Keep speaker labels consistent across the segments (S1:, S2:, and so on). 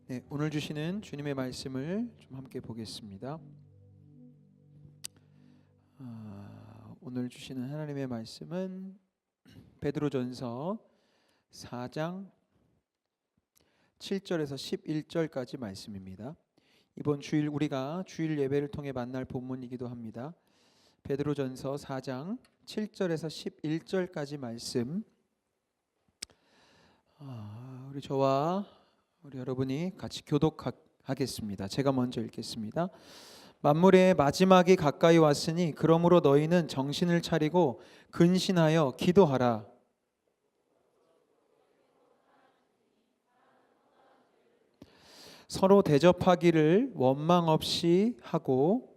S1: 네, 오늘 주시는 주님의 말씀을 좀 함께 보겠습니다. 오늘 주시는 하나님의 말씀은 베드로전서 4장 7절에서 11절까지 말씀입니다. 이번 주일 우리가 주일 예배를 통해 만날 본문이기도 합니다. 베드로전서 4장 7절에서 11절까지 말씀, 우리 저와 우리 여러분이 같이 교독하겠습니다. 제가 먼저 읽겠습니다. 만물의 마지막이 가까이 왔으니 그러므로 너희는 정신을 차리고 근신하여 기도하라. 서로 대접하기를 원망 없이 하고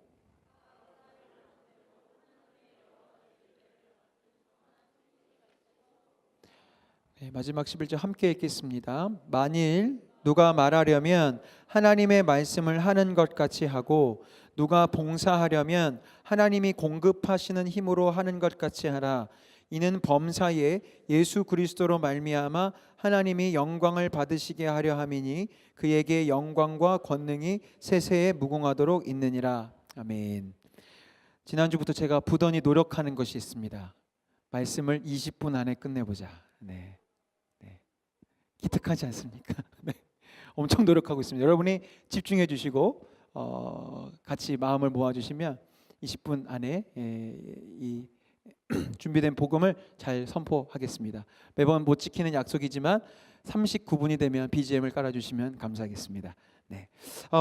S1: 마지막 11절 함께 읽겠습니다. 만일 누가 말하려면 하나님의 말씀을 하는 것 같이 하고 누가 봉사하려면 하나님이 공급하시는 힘으로 하는 것 같이 하라. 이는 범사에 예수 그리스도로 말미암아 하나님이 영광을 받으시게 하려 함이니 그에게 영광과 권능이 세세에 무궁하도록 있느니라. 아멘. 지난주부터 제가 부단히 노력하는 것이 있습니다. 말씀을 20분 안에 끝내보자. 네. 기특하지 않습니까? 네. 엄청 노력하고 있습니다. 여러분이 집중해 주시고 같이 마음을 모아주시면 20분 안에 이 준비된 복음을 잘 선포하겠습니다. 매번 못 지키는 약속이지만 39분이 되면 BGM을 깔아주시면 감사하겠습니다. 네.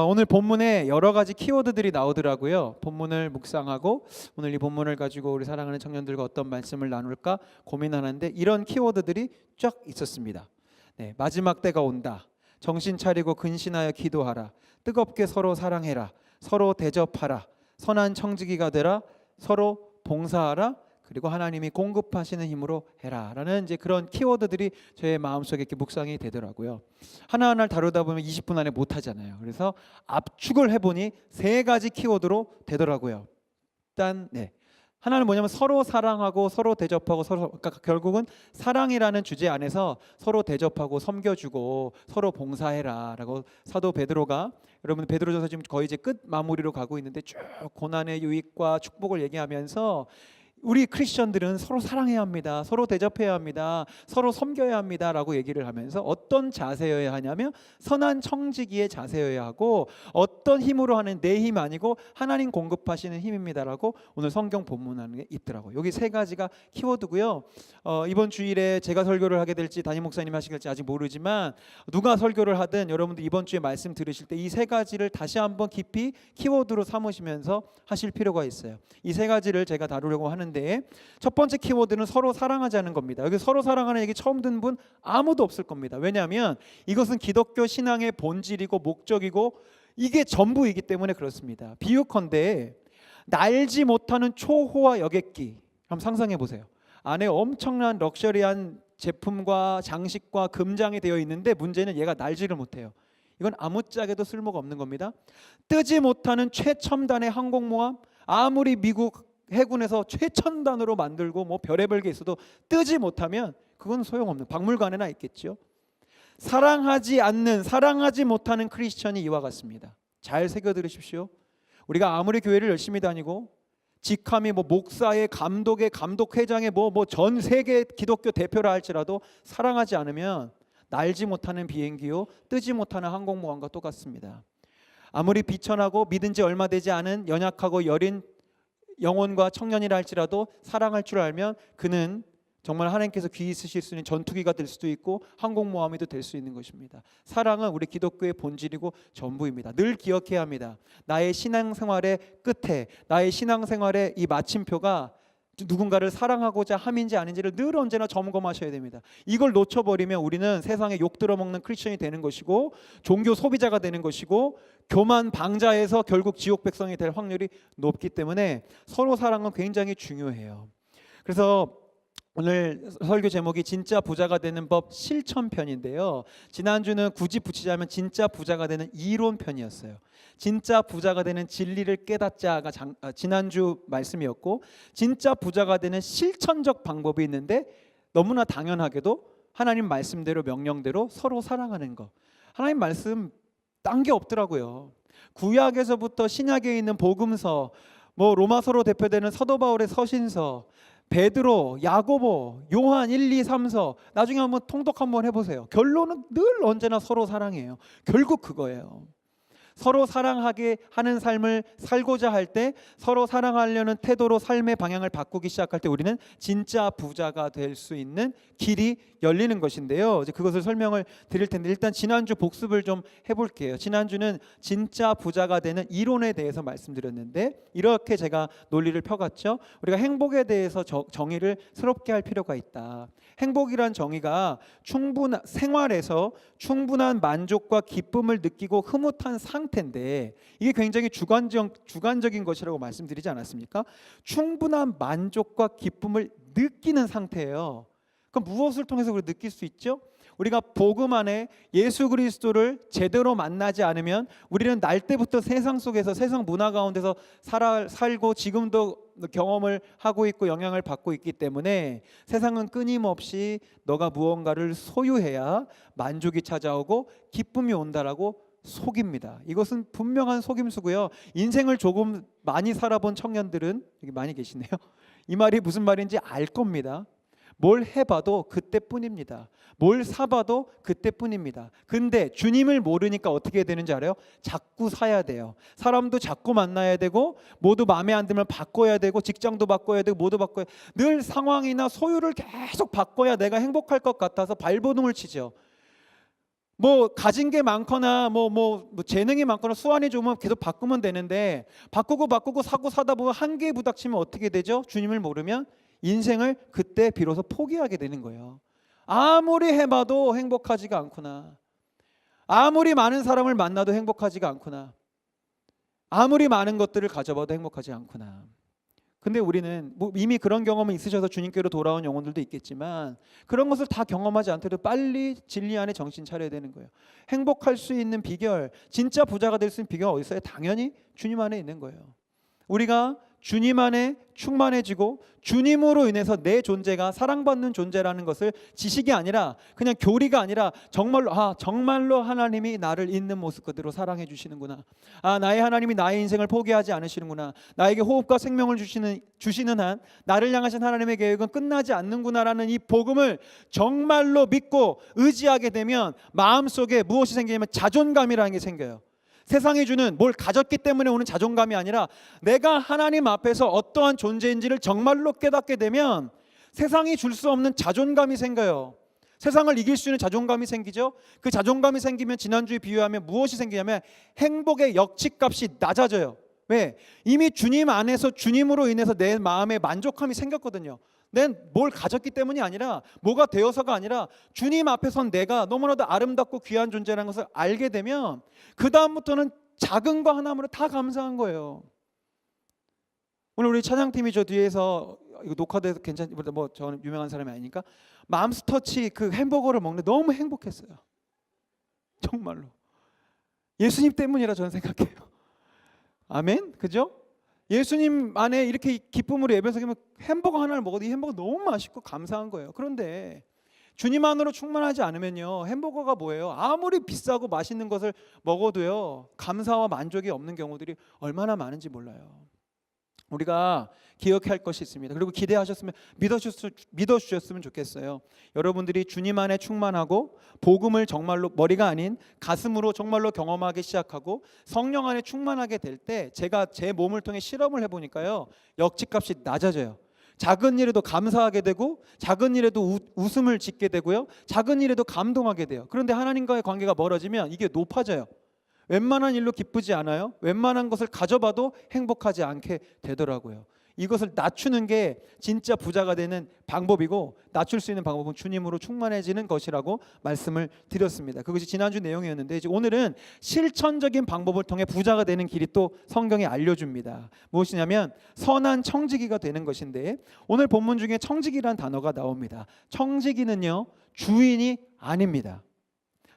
S1: 오늘 본문에 여러 가지 키워드들이 나오더라고요. 본문을 묵상하고 오늘 이 본문을 가지고 우리 사랑하는 청년들과 어떤 말씀을 나눌까 고민하는데 이런 키워드들이 쫙 있었습니다. 네, 마지막 때가 온다. 정신 차리고 근신하여 기도하라. 뜨겁게 서로 사랑해라. 서로 대접하라. 선한 청지기가 되라. 서로 봉사하라. 그리고 하나님이 공급하시는 힘으로 해라. 라는 이제 그런 키워드들이 저의 마음속에 이렇게 묵상이 되더라고요. 하나하나를 다루다 보면 20분 안에 못 하잖아요. 그래서 압축을 해보니 3가지 키워드로 되더라고요. 일단 하나는 뭐냐면 서로 사랑하고 서로 대접하고 서로, 그러니까 결국은 사랑이라는 주제 안에서 서로 대접하고 섬겨주고 서로 봉사해라 라고 사도 베드로가, 여러분 베드로전서 지금 거의 이제 끝 마무리로 가고 있는데 쭉 고난의 유익과 축복을 얘기하면서 우리 크리스천들은 서로 사랑해야 합니다. 서로 대접해야 합니다. 서로 섬겨야 합니다. 라고 얘기를 하면서 어떤 자세여야 하냐면 선한 청지기의 자세여야 하고 어떤 힘으로 하는 내 힘 아니고 하나님 공급하시는 힘입니다. 라고 오늘 성경 본문 안에 있더라고요. 여기 3가지가 키워드고요. 이번 주일에 제가 설교를 하게 될지 담임 목사님 하실지 아직 모르지만 누가 설교를 하든 여러분들 이번 주에 말씀 들으실 때 이 3가지를 다시 한번 깊이 키워드로 삼으시면서 하실 필요가 있어요. 이 3가지를 제가 다루려고 하는데 첫 번째 키워드는 서로 사랑하자는 겁니다. 여기 서로 사랑하는 얘기 처음 듣는 분 아무도 없을 겁니다. 왜냐하면 이것은 기독교 신앙의 본질이고 목적이고 이게 전부이기 때문에 그렇습니다. 비유컨대 날지 못하는 초호화 여객기 한번 상상해 보세요. 안에 엄청난 럭셔리한 제품과 장식과 금장이 되어 있는데 문제는 얘가 날지를 못해요. 이건 아무짝에도 쓸모가 없는 겁니다. 뜨지 못하는 최첨단의 항공모함, 아무리 미국 해군에서 최첨단으로 만들고 뭐 별의별 게 있어도 뜨지 못하면 그건 소용없는, 박물관에나 있겠죠. 사랑하지 못하는 크리스천이 이와 같습니다. 잘 새겨 들으십시오. 우리가 아무리 교회를 열심히 다니고 직함이 목사의 감독의 감독회장의 전 세계 기독교 대표라 할지라도 사랑하지 않으면 날지 못하는 비행기요 뜨지 못하는 항공모함과 똑같습니다. 아무리 비천하고 믿은 지 얼마 되지 않은 연약하고 여린 영혼과 청년이라 할지라도 사랑할 줄 알면 그는 정말 하나님께서 귀히 쓰실 수 있는 전투기가 될 수도 있고 항공모함이 될 수 있는 것입니다. 사랑은 우리 기독교의 본질이고 전부입니다. 늘 기억해야 합니다. 나의 신앙생활의 끝에, 나의 신앙생활의 이 마침표가 누군가를 사랑하고자 함인지 아닌지를 늘 언제나 점검하셔야 됩니다. 이걸 놓쳐버리면 우리는 세상에 욕 들어먹는 크리스천이 되는 것이고 종교 소비자가 되는 것이고 교만 방자해서 결국 지옥 백성이 될 확률이 높기 때문에 서로 사랑은 굉장히 중요해요. 그래서 오늘 설교 제목이 진짜 부자가 되는 법 실천편인데요. 지난주는 굳이 붙이자면 진짜 부자가 되는 이론편이었어요. 진짜 부자가 되는 진리를 깨닫자가 지난주 말씀이었고, 진짜 부자가 되는 실천적 방법이 있는데 너무나 당연하게도 하나님 말씀대로 명령대로 서로 사랑하는 것. 하나님 말씀 딴 게 없더라고요. 구약에서부터 신약에 있는 복음서, 뭐 로마서로 대표되는 사도 바울의 서신서, 베드로, 야고보, 요한 1, 2, 3서 나중에 한번 통독 한번 해보세요. 결론은 늘 언제나 서로 사랑해요. 결국 그거예요. 서로 사랑하게 하는 삶을 살고자 할 때, 서로 사랑하려는 태도로 삶의 방향을 바꾸기 시작할 때 우리는 진짜 부자가 될 수 있는 길이 열리는 것인데요. 이제 그것을 설명을 드릴 텐데, 일단 지난주 복습을 좀 해볼게요. 지난주는 진짜 부자가 되는 이론에 대해서 말씀드렸는데, 이렇게 제가 논리를 펴갔죠. 우리가 행복에 대해서 정의를 새롭게 할 필요가 있다. 행복이란 정의가 생활에서 충분한 만족과 기쁨을 느끼고 흐뭇한 상태인데, 이게 굉장히 주관적인 것이라고 말씀드리지 않았습니까? 충분한 만족과 기쁨을 느끼는 상태예요. 그럼 무엇을 통해서 우리가 느낄 수 있죠? 우리가 복음 안에 예수 그리스도를 제대로 만나지 않으면 우리는 날 때부터 세상 속에서, 세상 문화 가운데서 살고 지금도 경험을 하고 있고 영향을 받고 있기 때문에, 세상은 끊임없이 너가 무언가를 소유해야 만족이 찾아오고 기쁨이 온다라고 속입니다. 이것은 분명한 속임수고요. 인생을 조금 많이 살아본 청년들은 여기 많이 계시네요. 이 말이 무슨 말인지 알 겁니다. 뭘 해봐도 그때뿐입니다. 뭘 사봐도 그때뿐입니다. 근데 주님을 모르니까 어떻게 되는지 알아요? 자꾸 사야 돼요. 사람도 자꾸 만나야 되고, 모두 마음에 안 들면 바꿔야 되고, 직장도 바꿔야 되고, 모두 바꿔야, 늘 상황이나 소유를 계속 바꿔야 내가 행복할 것 같아서 발버둥을 치죠. 뭐 가진 게 많거나 뭐 재능이 많거나 수완이 좋으면 계속 바꾸면 되는데, 바꾸고 사고 사다 보면 한계에 부닥치면 어떻게 되죠? 주님을 모르면 인생을 그때 비로소 포기하게 되는 거예요. 아무리 해봐도 행복하지가 않구나. 아무리 많은 사람을 만나도 행복하지가 않구나. 아무리 많은 것들을 가져봐도 행복하지 않구나. 근데 우리는 뭐 이미 그런 경험이 있으셔서 주님께로 돌아온 영혼들도 있겠지만, 그런 것을 다 경험하지 않더라도 빨리 진리 안에 정신 차려야 되는 거예요. 행복할 수 있는 비결, 진짜 부자가 될 수 있는 비결은 어디 있어요? 당연히 주님 안에 있는 거예요. 우리가 주님 안에 충만해지고 주님으로 인해서 내 존재가 사랑받는 존재라는 것을 지식이 아니라, 그냥 교리가 아니라 정말로 하나님이 나를 있는 모습 그대로 사랑해 주시는구나. 나의 하나님이 나의 인생을 포기하지 않으시는구나. 나에게 호흡과 생명을 주시는 한 나를 향하신 하나님의 계획은 끝나지 않는구나라는 이 복음을 정말로 믿고 의지하게 되면 마음속에 무엇이 생기냐면 자존감이라는 게 생겨요. 세상이 주는 뭘 가졌기 때문에 오는 자존감이 아니라, 내가 하나님 앞에서 어떠한 존재인지를 정말로 깨닫게 되면 세상이 줄 수 없는 자존감이 생겨요. 세상을 이길 수 있는 자존감이 생기죠. 그 자존감이 생기면 지난주에 비유하면 무엇이 생기냐면 행복의 역치값이 낮아져요. 왜? 이미 주님 안에서, 주님으로 인해서 내 마음에 만족함이 생겼거든요. 난 뭘 가졌기 때문이 아니라, 뭐가 되어서가 아니라, 주님 앞에선 내가 너무나도 아름답고 귀한 존재라는 것을 알게 되면 그 다음부터는 작은 거 하나만으로 다 감사한 거예요. 오늘 우리 찬양팀이 저 뒤에서, 이거 녹화돼서 괜찮지? 뭐 저는 유명한 사람이 아니니까, 맘스터치 그 햄버거를 먹는데 너무 행복했어요. 정말로 예수님 때문이라 저는 생각해요. 아멘? 그죠? 예수님 안에 이렇게 기쁨으로 예배석이면 햄버거 하나를 먹어도 이 햄버거 너무 맛있고 감사한 거예요. 그런데 주님 안으로 충만하지 않으면요, 햄버거가 뭐예요? 아무리 비싸고 맛있는 것을 먹어도요, 감사와 만족이 없는 경우들이 얼마나 많은지 몰라요. 우리가 기억할 것이 있습니다. 그리고 기대하셨으면 믿어주셨으면 좋겠어요. 여러분들이 주님 안에 충만하고 복음을 정말로 머리가 아닌 가슴으로 정말로 경험하기 시작하고 성령 안에 충만하게 될 때, 제가 제 몸을 통해 실험을 해보니까요, 역치값이 낮아져요. 작은 일에도 감사하게 되고, 작은 일에도 웃음을 짓게 되고요, 작은 일에도 감동하게 돼요. 그런데 하나님과의 관계가 멀어지면 이게 높아져요. 웬만한 일로 기쁘지 않아요. 웬만한 것을 가져봐도 행복하지 않게 되더라고요. 이것을 낮추는 게 진짜 부자가 되는 방법이고, 낮출 수 있는 방법은 주님으로 충만해지는 것이라고 말씀을 드렸습니다. 그것이 지난주 내용이었는데, 이제 오늘은 실천적인 방법을 통해 부자가 되는 길이 또 성경에 알려줍니다. 무엇이냐면 선한 청지기가 되는 것인데, 오늘 본문 중에 청지기란 단어가 나옵니다. 청지기는요, 주인이 아닙니다.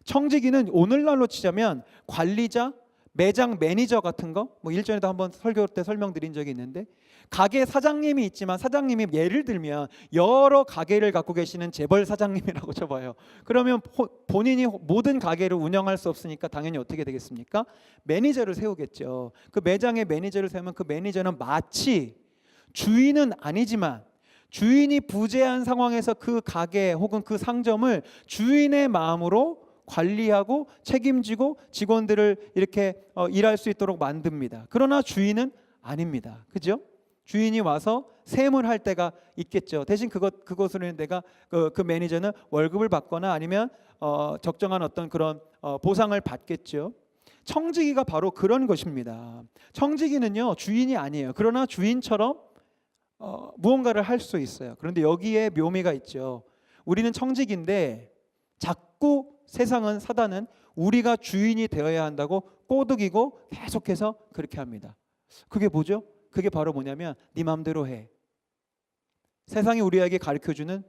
S1: 청지기는 오늘날로 치자면 관리자, 매장 매니저 같은 거, 뭐 일전에도 한번 설교 때 설명드린 적이 있는데, 가게 사장님이 있지만 사장님이 예를 들면 여러 가게를 갖고 계시는 재벌 사장님이라고 쳐봐요. 그러면 본인이 모든 가게를 운영할 수 없으니까 당연히 어떻게 되겠습니까? 매니저를 세우겠죠. 그 매장의 매니저를 세우면 그 매니저는 마치 주인은 아니지만 주인이 부재한 상황에서 그 가게 혹은 그 상점을 주인의 마음으로 관리하고 책임지고 직원들을 이렇게 일할 수 있도록 만듭니다. 그러나 주인은 아닙니다. 그죠? 주인이 와서 세무할 때가 있겠죠. 대신 그것으로는 내가 그 매니저는 월급을 받거나 아니면 적정한 어떤 그런 보상을 받겠죠. 청지기가 바로 그런 것입니다. 청지기는요, 주인이 아니에요. 그러나 주인처럼 무언가를 할 수 있어요. 그런데 여기에 묘미가 있죠. 우리는 청지기인데 자꾸 세상은, 사단은 우리가 주인이 되어야 한다고 꼬드기고 계속해서 그렇게 합니다. 그게 뭐죠? 그게 바로 뭐냐면 네 마음대로 해. 세상이 우리에게 가르쳐주는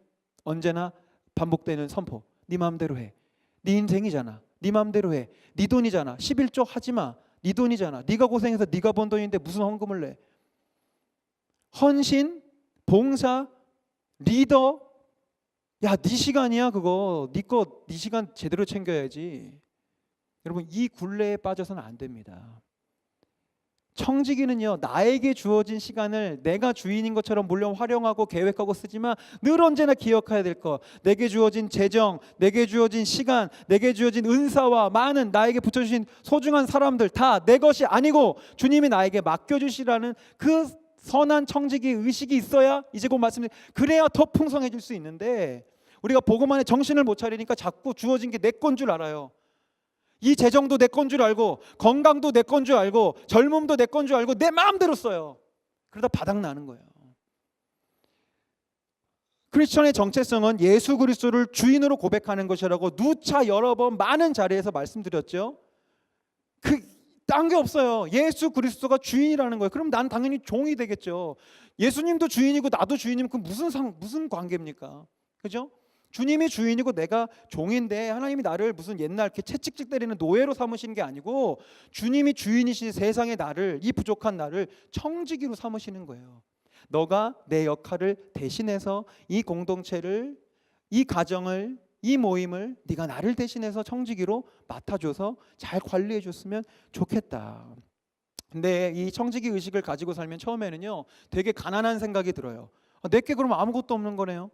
S1: 언제나 반복되는 선포. 네 마음대로 해. 네 인생이잖아. 네 마음대로 해. 네 돈이잖아. 11조 하지마. 네 돈이잖아. 네가 고생해서 네가 번 돈인데 무슨 헌금을 내. 헌신, 봉사, 리더, 야, 네 시간이야 그거. 네 시간 제대로 챙겨야지. 여러분, 이 굴레에 빠져서는 안 됩니다. 청지기는요, 나에게 주어진 시간을 내가 주인인 것처럼 물론 활용하고 계획하고 쓰지만 늘 언제나 기억해야 될 것, 내게 주어진 재정, 내게 주어진 시간, 내게 주어진 은사와 많은 나에게 붙여주신 소중한 사람들 다 내 것이 아니고 주님이 나에게 맡겨주시라는 그 선한 청지기 의식이 있어야, 이제 곧 말씀드린, 그래야 더 풍성해질 수 있는데, 우리가 복음 안에 정신을 못 차리니까 자꾸 주어진 게 내 건 줄 알아요. 이 재정도 내 건 줄 알고, 건강도 내 건 줄 알고, 젊음도 내 건 줄 알고 내 마음대로 써요. 그러다 바닥나는 거예요. 크리스천의 정체성은 예수 그리스도를 주인으로 고백하는 것이라고 누차 여러 번 많은 자리에서 말씀드렸죠. 딴 게 없어요. 예수 그리스도가 주인이라는 거예요. 그럼 난 당연히 종이 되겠죠. 예수님도 주인이고 나도 주인이면 그 무슨 관계입니까? 그죠? 주님이 주인이고 내가 종인데 하나님이 나를 무슨 옛날 이렇게 채찍질 때리는 노예로 삼으시는 게 아니고 주님이 주인이신 세상의 나를, 이 부족한 나를 청지기로 삼으시는 거예요. 너가 내 역할을 대신해서 이 공동체를, 이 가정을, 이 모임을 네가 나를 대신해서 청지기로 맡아줘서 잘 관리해 줬으면 좋겠다. 근데 이 청지기 의식을 가지고 살면 처음에는요 되게 가난한 생각이 들어요. 내게 그러면 아무것도 없는 거네요.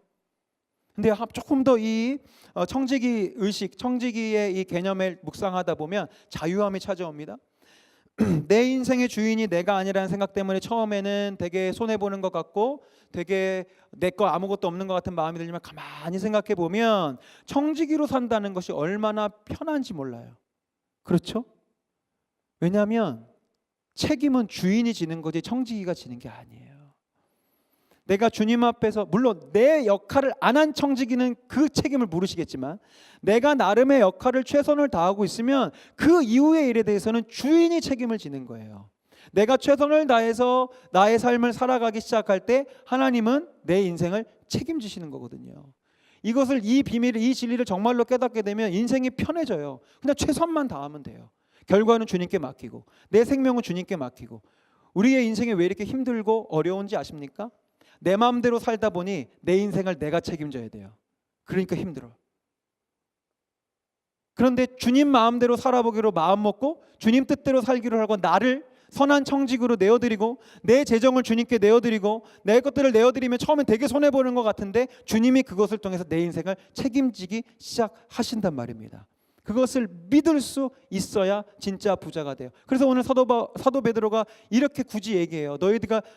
S1: 근데 조금 더 이 청지기 의식, 청지기의 이 개념을 묵상하다 보면 자유함이 찾아옵니다. 내 인생의 주인이 내가 아니라는 생각 때문에 처음에는 되게 손해보는 것 같고 되게 내 거 아무것도 없는 것 같은 마음이 들지만 가만히 생각해 보면 청지기로 산다는 것이 얼마나 편한지 몰라요. 그렇죠? 왜냐하면 책임은 주인이 지는 거지 청지기가 지는 게 아니에요. 내가 주님 앞에서, 물론 내 역할을 안 한 청지기는 그 책임을 물으시겠지만 내가 나름의 역할을 최선을 다하고 있으면 그 이후의 일에 대해서는 주인이 책임을 지는 거예요. 내가 최선을 다해서 나의 삶을 살아가기 시작할 때 하나님은 내 인생을 책임지시는 거거든요. 이것을, 이 비밀을, 이 진리를 정말로 깨닫게 되면 인생이 편해져요. 그냥 최선만 다하면 돼요. 결과는 주님께 맡기고 내 생명은 주님께 맡기고. 우리의 인생이 왜 이렇게 힘들고 어려운지 아십니까? 내 마음대로 살다 보니 내 인생을 내가 책임져야 돼요. 그러니까 힘들어. 그런데 주님 마음대로 살아보기로 마음 먹고 주님 뜻대로 살기로 하고 나를 선한 청직으로 내어드리고 내 재정을 주님께 내어드리고 내 것들을 내어드리면 처음엔 되게 손해보는 것 같은데 주님이 그것을 통해서 내 인생을 책임지기 시작하신단 말입니다. 그것을 믿을 수 있어야 진짜 부자가 돼요. 그래서 오늘 사도 베드로가 이렇게 굳이 얘기해요.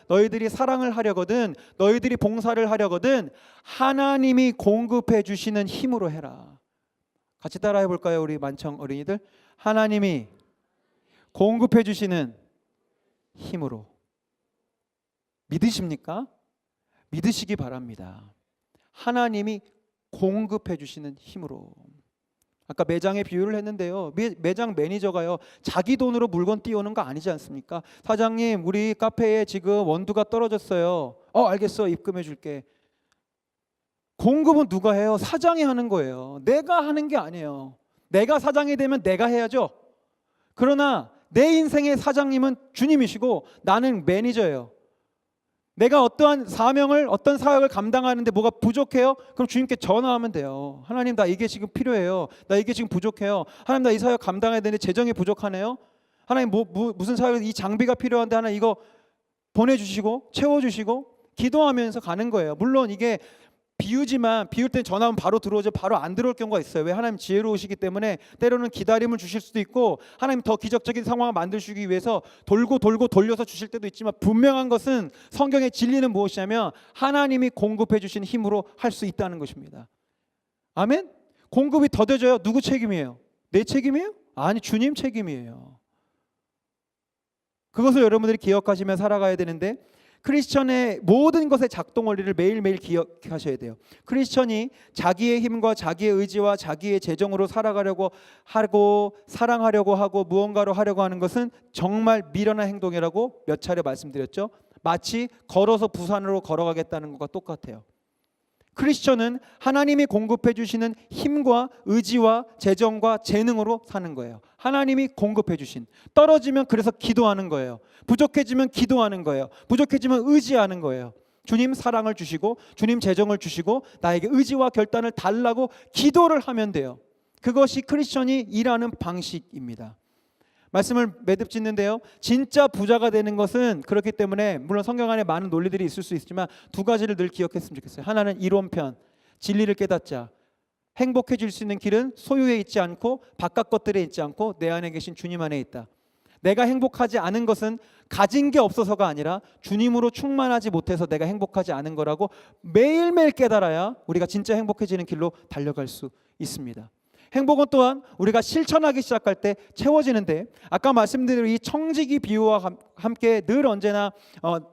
S1: 너희들이 사랑을 하려거든, 너희들이 봉사를 하려거든 하나님이 공급해 주시는 힘으로 해라. 같이 따라해 볼까요, 우리 만청 어린이들? 하나님이 공급해 주시는 힘으로. 믿으십니까? 믿으시기 바랍니다. 하나님이 공급해 주시는 힘으로. 아까 매장의 비유를 했는데요, 매장 매니저가요 자기 돈으로 물건 띄우는 거 아니지 않습니까? 사장님, 우리 카페에 지금 원두가 떨어졌어요. 알겠어, 입금해 줄게. 공급은 누가 해요? 사장이 하는 거예요. 내가 하는 게 아니에요. 내가 사장이 되면 내가 해야죠. 그러나 내 인생의 사장님은 주님이시고 나는 매니저예요. 내가 어떠한 사명을, 어떤 사역을 감당하는데 뭐가 부족해요? 그럼 주님께 전화하면 돼요. 하나님, 나 이게 지금 필요해요. 나 이게 지금 부족해요. 하나님, 나 이 사역 감당해야 되는데 재정이 부족하네요. 하나님, 무슨 사역, 이 장비가 필요한데 하나 이거 보내주시고 채워주시고 기도하면서 가는 거예요. 물론 이게 비유지만, 비울 땐 전화하면 바로 들어오죠. 바로 안 들어올 경우가 있어요. 왜? 하나님 지혜로우시기 때문에 때로는 기다림을 주실 수도 있고, 하나님 더 기적적인 상황을 만드시기 위해서 돌고 돌려서 주실 때도 있지만, 분명한 것은 성경의 진리는 무엇이냐면 하나님이 공급해 주신 힘으로 할 수 있다는 것입니다. 아멘? 공급이 더뎌져요. 누구 책임이에요? 내 책임이에요? 아니, 주님 책임이에요. 그것을 여러분들이 기억하시며 살아가야 되는데, 크리스천의 모든 것의 작동 원리를 매일매일 기억하셔야 돼요. 크리스천이 자기의 힘과 자기의 의지와 자기의 재정으로 살아가려고 하고, 사랑하려고 하고, 무언가로 하려고 하는 것은 정말 미련한 행동이라고 몇 차례 말씀드렸죠. 마치 걸어서 부산으로 걸어가겠다는 것과 똑같아요. 크리스천은 하나님이 공급해 주시는 힘과 의지와 재정과 재능으로 사는 거예요. 하나님이 공급해 주신, 떨어지면 그래서 기도하는 거예요. 부족해지면 기도하는 거예요. 부족해지면 의지하는 거예요. 주님 사랑을 주시고 주님 재정을 주시고 나에게 의지와 결단을 달라고 기도를 하면 돼요. 그것이 크리스천이 일하는 방식입니다. 말씀을 매듭 짓는데요, 진짜 부자가 되는 것은 그렇기 때문에, 물론 성경 안에 많은 논리들이 있을 수 있지만 두 가지를 늘 기억했으면 좋겠어요. 하나는 이론편, 진리를 깨닫자. 행복해질 수 있는 길은 소유에 있지 않고 바깥 것들에 있지 않고 내 안에 계신 주님 안에 있다. 내가 행복하지 않은 것은 가진 게 없어서가 아니라 주님으로 충만하지 못해서 내가 행복하지 않은 거라고 매일매일 깨달아야 우리가 진짜 행복해지는 길로 달려갈 수 있습니다. 행복은 또한 우리가 실천하기 시작할 때 채워지는데, 아까 말씀드린 이 청지기 비유와 함께 늘 언제나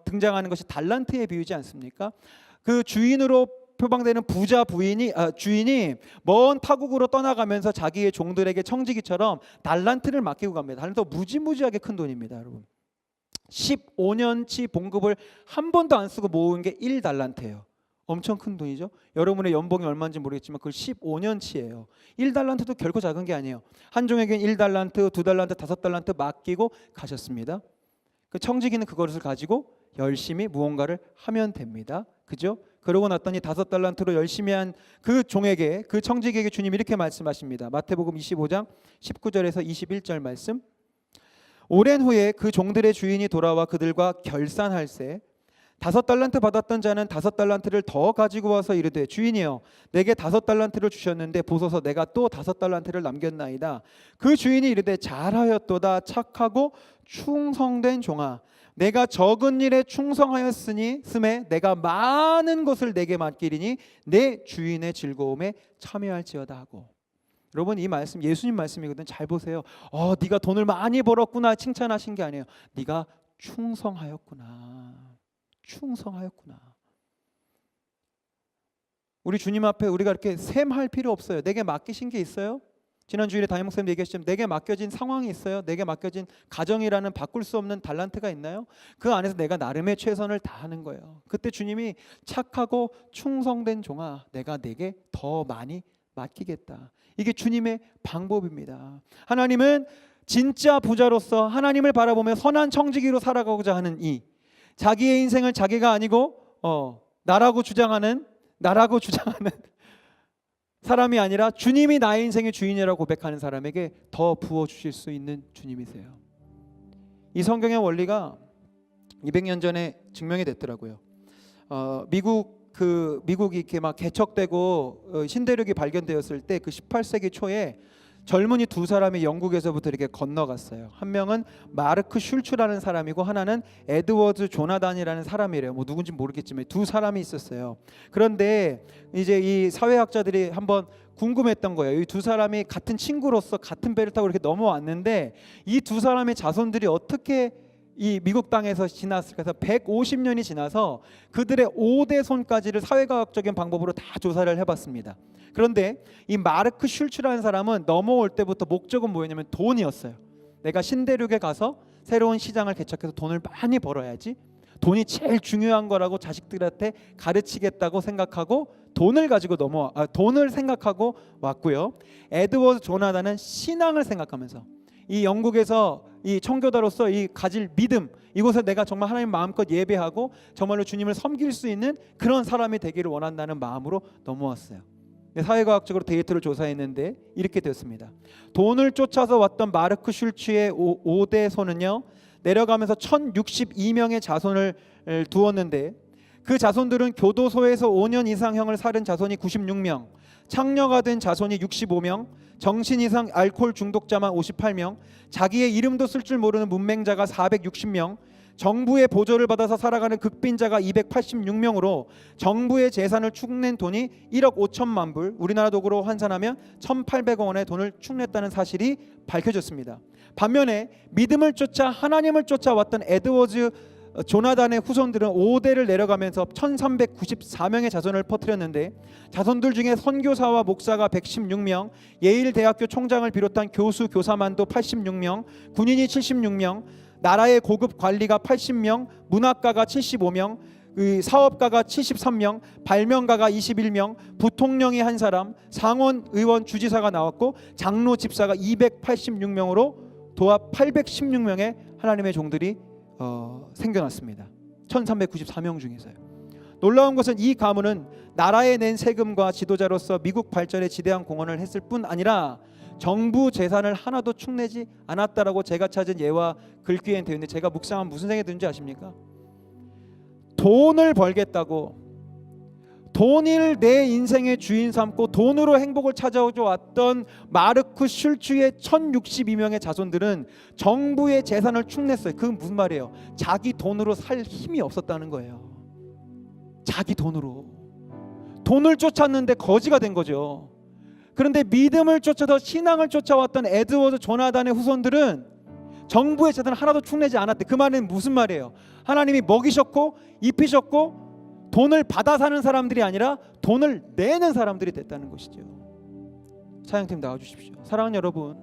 S1: 등장하는 것이 달란트의 비유지 않습니까? 그 주인으로 표방되는 부자 주인이 먼 타국으로 떠나가면서 자기의 종들에게 청지기처럼 달란트를 맡기고 갑니다. 달란트가 무지무지하게 큰 돈입니다, 여러분. 15년치 봉급을 한 번도 안 쓰고 모은 게 1달란트예요. 엄청 큰 돈이죠. 여러분의 연봉이 얼마인지 모르겠지만 그걸 15년치예요. 1달란트도 결코 작은 게 아니에요. 한 종에게는 1달란트, 2달란트, 5달란트 맡기고 가셨습니다. 그 청지기는 그것을 가지고 열심히 무언가를 하면 됩니다. 그죠? 그러고 났더니 5달란트로 열심히 한 그 종에게, 그 청지기에게 주님이 이렇게 말씀하십니다. 마태복음 25장 19절에서 21절 말씀. 오랜 후에 그 종들의 주인이 돌아와 그들과 결산할세 5달란트 받았던 자는 5달란트를 더 가지고 와서 이르되, 주인이여, 내게 5달란트를 주셨는데 보소서 내가 또 5달란트를 남겼나이다. 그 주인이 이르되, 잘하였도다 착하고 충성된 종아, 내가 적은 일에 충성하였으니 스매 내가 많은 것을 내게 맡기리니 내 주인의 즐거움에 참여할지어다 하고. 여러분, 이 말씀 예수님 말씀이거든. 잘 보세요. 네가 돈을 많이 벌었구나 칭찬하신 게 아니에요. 네가 충성하였구나. 충성하였구나. 우리 주님 앞에 우리가 이렇게 셈할 필요 없어요. 내게 맡기신 게 있어요? 지난 주일에 담임 목사님 얘기하셨지만 내게 맡겨진 상황이 있어요? 내게 맡겨진 가정이라는 바꿀 수 없는 달란트가 있나요? 그 안에서 내가 나름의 최선을 다하는 거예요. 그때 주님이 착하고 충성된 종아, 내가 내게 더 많이 맡기겠다. 이게 주님의 방법입니다. 하나님은 진짜 부자로서 하나님을 바라보며 선한 청지기로 살아가고자 하는 자기의 인생을 자기가 아니고 나라고 주장하는 사람이 아니라 주님이 나의 인생의 주인이라고 고백하는 사람에게 더 부어주실 수 있는 주님이세요. 이 성경의 원리가 200년 전에 증명이 됐더라고요. 미국이 이렇게 막 개척되고 신대륙이 발견되었을 때 그 18세기 초에 젊은이 두 사람이 영국에서부터 이렇게 건너갔어요. 한 명은 마르크 슐츠라는 사람이고 하나는 에드워드 조나단이라는 사람이래요. 뭐 누군지 모르겠지만 두 사람이 있었어요. 그런데 이제 이 사회학자들이 한번 궁금했던 거예요. 이 두 사람이 같은 친구로서 같은 배를 타고 이렇게 넘어왔는데 이 두 사람의 자손들이 어떻게 이 미국 땅에서 지났을까 해서 150년이 지나서 그들의 5대 손까지를 사회과학적인 방법으로 다 조사를 해봤습니다. 그런데 이 마르크 슐츠라는 사람은 넘어올 때부터 목적은 뭐였냐면 돈이었어요. 내가 신대륙에 가서 새로운 시장을 개척해서 돈을 많이 벌어야지, 돈이 제일 중요한 거라고 자식들한테 가르치겠다고 생각하고 돈을 생각하고 왔고요. 에드워드 조나단은 신앙을 생각하면서 이 영국에서 이 청교도로서 이 가질 믿음, 이곳에 내가 정말 하나님 마음껏 예배하고 정말로 주님을 섬길 수 있는 그런 사람이 되기를 원한다는 마음으로 넘어왔어요. 사회과학적으로 데이터를 조사했는데 이렇게 되었습니다. 돈을 쫓아서 왔던 마르크 슐츠의 5대손은요, 내려가면서 1062명의 자손을 두었는데, 그 자손들은 교도소에서 5년 이상형을 살은 자손이 96명, 창녀가 된 자손이 65명, 정신 이상 알코올 중독자만 58명, 자기의 이름도 쓸 줄 모르는 문맹자가 460명, 정부의 보조를 받아서 살아가는 극빈자가 286명으로 정부의 재산을 축낸 돈이 1억 5천만 불, 우리나라 돈으로 환산하면 1,800억 원의 돈을 축냈다는 사실이 밝혀졌습니다. 반면에 믿음을 쫓아 하나님을 쫓아왔던 에드워즈 조나단의 후손들은 5대를 내려가면서 1394명의 자손을 퍼뜨렸는데, 자손들 중에 선교사와 목사가 116명, 예일대학교 총장을 비롯한 교수 교사만도 86명, 군인이 76명, 나라의 고급 관리가 80명, 문학가가 75명, 사업가가 73명, 발명가가 21명, 부통령이 한 사람, 상원 의원 주지사가 나왔고 장로 집사가 286명으로 도합 816명의 하나님의 종들이 생겨났습니다. 1394명 중에서요. 놀라운 것은 이 가문은 나라에 낸 세금과 지도자로서 미국 발전에 지대한 공헌을 했을 뿐 아니라 정부 재산을 하나도 축내지 않았다라고 제가 찾은 예와 글귀에 되어 있는데, 제가 묵상하면 무슨 생각이 드는지 아십니까? 돈을 벌겠다고, 돈을 내 인생의 주인 삼고 돈으로 행복을 찾아왔던 마르크 슐츠의 1062명의 자손들은 정부의 재산을 축냈어요. 그건 무슨 말이에요? 자기 돈으로 살 힘이 없었다는 거예요. 자기 돈으로. 돈을 쫓았는데 거지가 된 거죠. 그런데 믿음을 쫓아서 신앙을 쫓아왔던 에드워드 조나단의 후손들은 정부의 재산을 하나도 축내지 않았대. 그 말은 무슨 말이에요? 하나님이 먹이셨고 입히셨고 돈을 받아 사는 사람들이 아니라 돈을 내는 사람들이 됐다는 것이죠. 사장팀 나와주십시오. 사랑하는 여러분,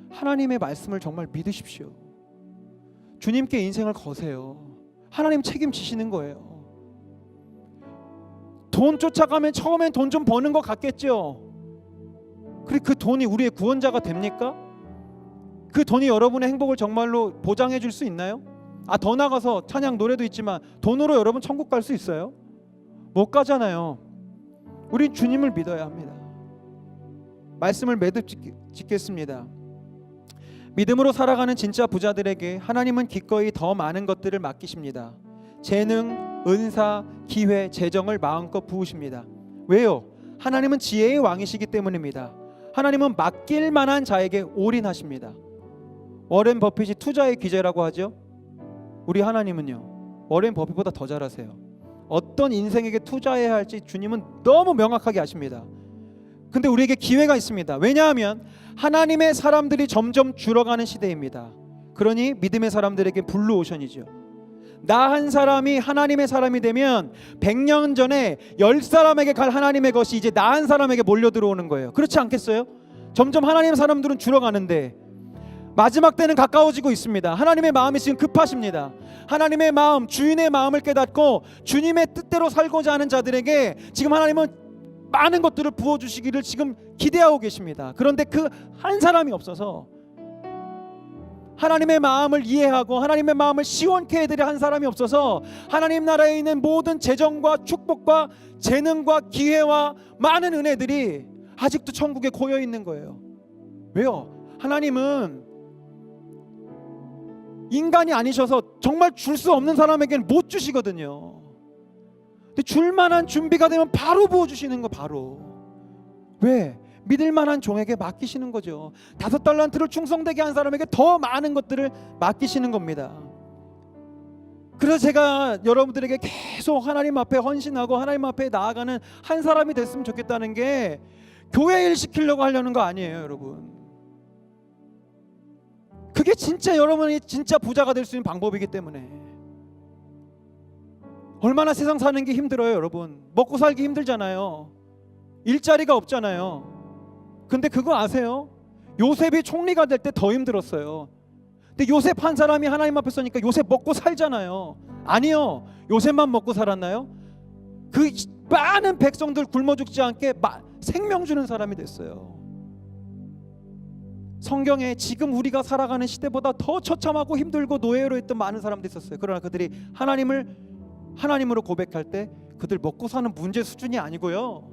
S1: 하나님의 말씀을 정말 믿으십시오. 주님께 인생을 거세요. 하나님 책임지시는 거예요. 돈 쫓아가면 처음엔 돈 좀 버는 것 같겠죠. 그리고 그 돈이 우리의 구원자가 됩니까? 그 돈이 여러분의 행복을 정말로 보장해 줄 수 있나요? 더 나가서 찬양 노래도 있지만 돈으로 여러분 천국 갈 수 있어요? 못 가잖아요. 우린 주님을 믿어야 합니다. 말씀을 매듭 짓겠습니다. 믿음으로 살아가는 진짜 부자들에게 하나님은 기꺼이 더 많은 것들을 맡기십니다. 재능, 은사, 기회, 재정을 마음껏 부으십니다. 왜요? 하나님은 지혜의 왕이시기 때문입니다. 하나님은 맡길 만한 자에게 올인하십니다. 워렌 버핏이 투자의 귀재라고 하죠. 우리 하나님은요, 워렌 버핏보다 더 잘하세요. 어떤 인생에게 투자해야 할지 주님은 너무 명확하게 아십니다. 근데 우리에게 기회가 있습니다. 왜냐하면 하나님의 사람들이 점점 줄어가는 시대입니다. 그러니 믿음의 사람들에게 블루오션이죠. 나 한 사람이 하나님의 사람이 되면 100년 전에 10사람에게 갈 하나님의 것이 이제 나 한 사람에게 몰려 들어오는 거예요. 그렇지 않겠어요? 점점 하나님의 사람들은 줄어가는데 마지막 때는 가까워지고 있습니다. 하나님의 마음이 지금 급하십니다. 하나님의 마음, 주인의 마음을 깨닫고 주님의 뜻대로 살고자 하는 자들에게 지금 하나님은 많은 것들을 부어주시기를 지금 기대하고 계십니다. 그런데 그 한 사람이 없어서 하나님의 마음을 이해하고 하나님의 마음을 시원케 해드릴 한 사람이 없어서 하나님 나라에 있는 모든 재정과 축복과 재능과 기회와 많은 은혜들이 아직도 천국에 고여 있는 거예요. 왜요? 하나님은 인간이 아니셔서 정말 줄 수 없는 사람에게는 못 주시거든요. 근데 줄 만한 준비가 되면 바로 부어주시는 거. 바로. 왜? 믿을 만한 종에게 맡기시는 거죠. 5달란트를 충성되게 한 사람에게 더 많은 것들을 맡기시는 겁니다. 그래서 제가 여러분들에게 계속 하나님 앞에 헌신하고 하나님 앞에 나아가는 한 사람이 됐으면 좋겠다는 게 교회 일 시키려고 하려는 거 아니에요, 여러분. 그게 진짜 여러분이 진짜 부자가 될 수 있는 방법이기 때문에. 얼마나 세상 사는 게 힘들어요, 여러분. 먹고 살기 힘들잖아요. 일자리가 없잖아요. 근데 그거 아세요? 요셉이 총리가 될 때 더 힘들었어요. 근데 요셉 한 사람이 하나님 앞에 서니까 요셉 먹고 살잖아요. 아니요, 요셉만 먹고 살았나요? 그 많은 백성들 굶어 죽지 않게 생명 주는 사람이 됐어요. 성경에 지금 우리가 살아가는 시대보다 더 처참하고 힘들고 노예로 있던 많은 사람들이 있었어요. 그러나 그들이 하나님으로 고백할 때 그들 먹고 사는 문제 수준이 아니고요,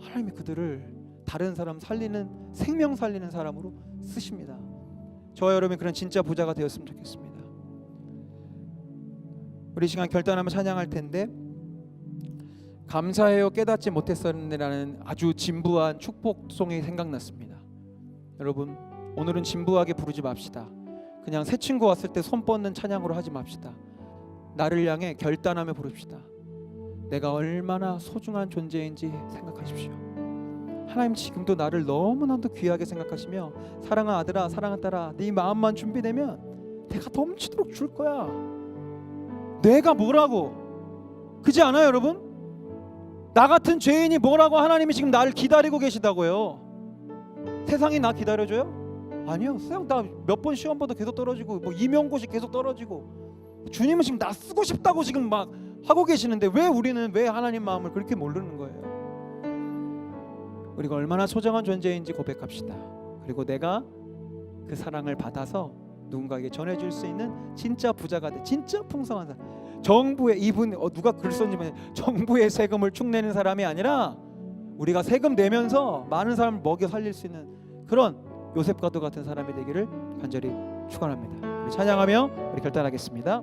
S1: 하나님이 그들을 다른 사람 살리는, 생명 살리는 사람으로 쓰십니다. 저와 여러분이 그런 진짜 부자가 되었으면 좋겠습니다. 우리 시간 결단하며 찬양할 텐데, 감사해요 깨닫지 못했었는데라는 아주 진부한 축복송이 생각났습니다. 여러분, 오늘은 진부하게 부르지 맙시다. 그냥 새 친구 왔을 때 손 뻗는 찬양으로 하지 맙시다. 나를 향해 결단하며 부릅시다. 내가 얼마나 소중한 존재인지 생각하십시오. 하나님 지금도 나를 너무나도 귀하게 생각하시며, 사랑하는 아들아, 사랑하는 딸아, 네 마음만 준비되면 내가 넘치도록 줄 거야. 내가 뭐라고, 그지 않아요 여러분? 나 같은 죄인이 뭐라고 하나님이 지금 나를 기다리고 계시다고요. 세상이 나 기다려줘요? 아니요. 세상 나 몇 번 시험 봐도 계속 떨어지고, 뭐 임용고시 계속 떨어지고, 주님은 지금 나 쓰고 싶다고 지금 막 하고 계시는데 왜 하나님 마음을 그렇게 모르는 거예요? 우리가 얼마나 소중한 존재인지 고백합시다. 그리고 내가 그 사랑을 받아서 누군가에게 전해줄 수 있는 진짜 부자가 돼, 진짜 풍성한 사람. 정부의 이분 누가 글 썼는지, 정부의 세금을 축내는 사람이 아니라 우리가 세금 내면서 많은 사람을 먹여 살릴 수 있는 그런 요셉과도 같은 사람이 되기를 간절히 축원합니다. 우리 찬양하며 우리 결단하겠습니다.